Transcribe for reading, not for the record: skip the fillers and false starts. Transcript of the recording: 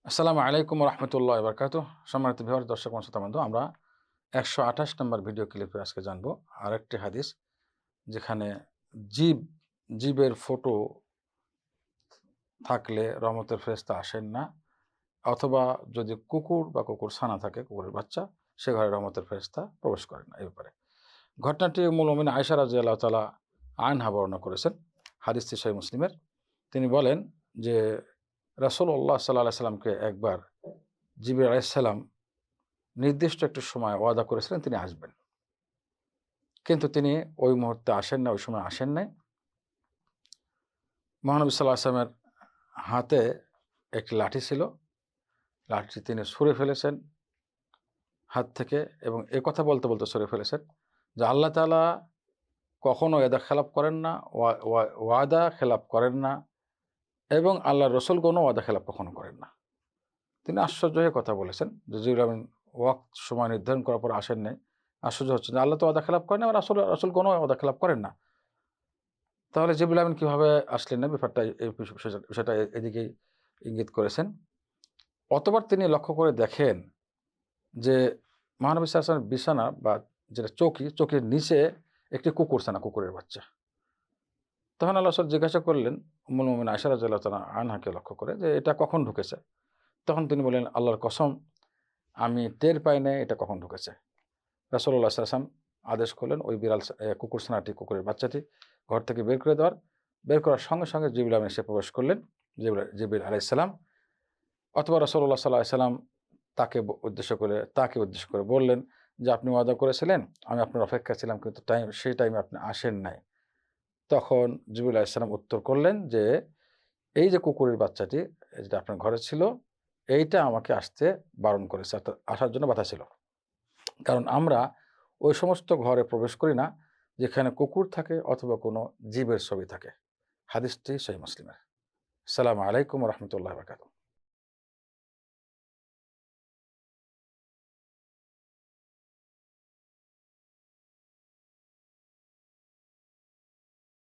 আসসালামু আলাইকুম রহমতুল্লাহ বারকাতুহ। সম্মানিত ভিউয়ার, দর্শক ও শ্রোতা বন্ধু, আমরা ১২৮ নম্বর ভিডিও ক্লিপে আজকে জানবো আরেকটি হাদিস, যেখানে জীব জীবের ফটো থাকলে রহমতের ফেরেশতা আসেন না, অথবা যদি কুকুর বা কুকুর ছানা থাকে, কুকুরের বাচ্চা, সে ঘরে রহমতের ফেরেশতা প্রবেশ করেন না। এই ব্যাপারে ঘটনাটি উম্মুল মুমিনিন আয়েশা রাদিয়াল্লাহু তাআলা আনহা বর্ণনা করেছেন। হাদিসটি সহিহ মুসলিমের। তিনি বলেন যে রাসূলুল্লাহ সাল্লাল্লাহু আলাইহি সাল্লামকে একবার জিবরাইল আলাইহিস সালাম নির্দিষ্ট একটি সময় ওয়াদা করেছিলেন তিনি আসবেন। কিন্তু তিনি ওই মুহূর্তে আসেন না, ওই সময় আসেন নাই। মহানবী সাল্লাল্লাহু আলাইহি ওয়াসাল্লামের হাতে একটি লাঠি ছিল। লাঠিটি তিনি ছুঁড়ে ফেলেছেন হাত থেকে, এবং কথা বলতে, বলতে ছুঁড়ে ফেলেছেন যে আল্লাহ তাআলা কখনো ওয়াদা খেলাপ করেন না, ওয়াদা খেলাপ করেন না, এবং আল্লাহর রাসূলগণও ওয়াদা খেলাপ কখনো করেন না। তিনি আশ্চর্য হয়ে কথা বলেছেন যে জিবরাইল আমিন ওয়াক্ত সময় নির্ধারণ করার পর আসেন নাই। আশ্চর্য হচ্ছেন যে আল্লাহ তো ওয়াদা খেলাপ করেন না, আর রাসূলগণও ওয়াদা খেলাপ করেন না। তাহলে জিবরাইল আমিন কিভাবে আসলেন না? ব্যাপারটা এই বিষয়টা এদিকেই ইঙ্গিত করেছেন। অতঃপর তিনি লক্ষ্য করে দেখেন যে মহানবী সাল্লাল্লাহু আলাইহি ওয়াসাল্লামের বিছানা বা যেটা চৌকির নিচে একটি কুকুরছানা, কুকুরের বাচ্চা। তখন আল্লাহ রাসূল জিজ্ঞাসা করলেন উম্মুল মুমিনিন আয়েশা রাদিয়াল্লাহু তাআলা আনহাকে লক্ষ্য করে যে এটা কখন ঢুকেছে? তখন তিনি বললেন, আল্লাহর কসম, আমি টের পাই নাই এটা কখন ঢুকেছে। রাসূলুল্লাহ সাল্লাল্লাহু আলাইহি ওয়াসাল্লাম আদেশ করলেন ওই কুকুরছানাটি, কুকুরের বাচ্চাটি ঘর থেকে বের করে দেওয়ার। বের করার সঙ্গে সঙ্গে জিবরিল আমিন এসে প্রবেশ করলেন, জিবরিল আলাইহিস সালাম। অথবা রাসূলুল্লাহ সাল্লাল্লাহু আলাইহি ওয়াসাল্লাম তাকে উদ্দেশ্য করে বললেন যে, আপনি ওয়াদা করেছিলেন, আমি আপনার অপেক্ষায় ছিলাম, কিন্তু সেই টাইমে আপনি আসেন নাই। তখন জিবরিল আলাইহিস সালাম উত্তর করলেন যে, এই যে কুকুরের বাচ্চাটি যেটা আপনার ঘরে ছিল, এইটা আমাকে আসতে বারণ করেছে, অর্থাৎ আসার জন্য বাধা ছিল। কারণ আমরা ওই সমস্ত ঘরে প্রবেশ করি না যেখানে কুকুর থাকে অথবা কোনো জীবের ছবি থাকে। হাদিসটি সহিহ মুসলিমের। আসসালামু আলাইকুম ওয়া রাহমাতুল্লাহি ওয়া বারাকাতুহু।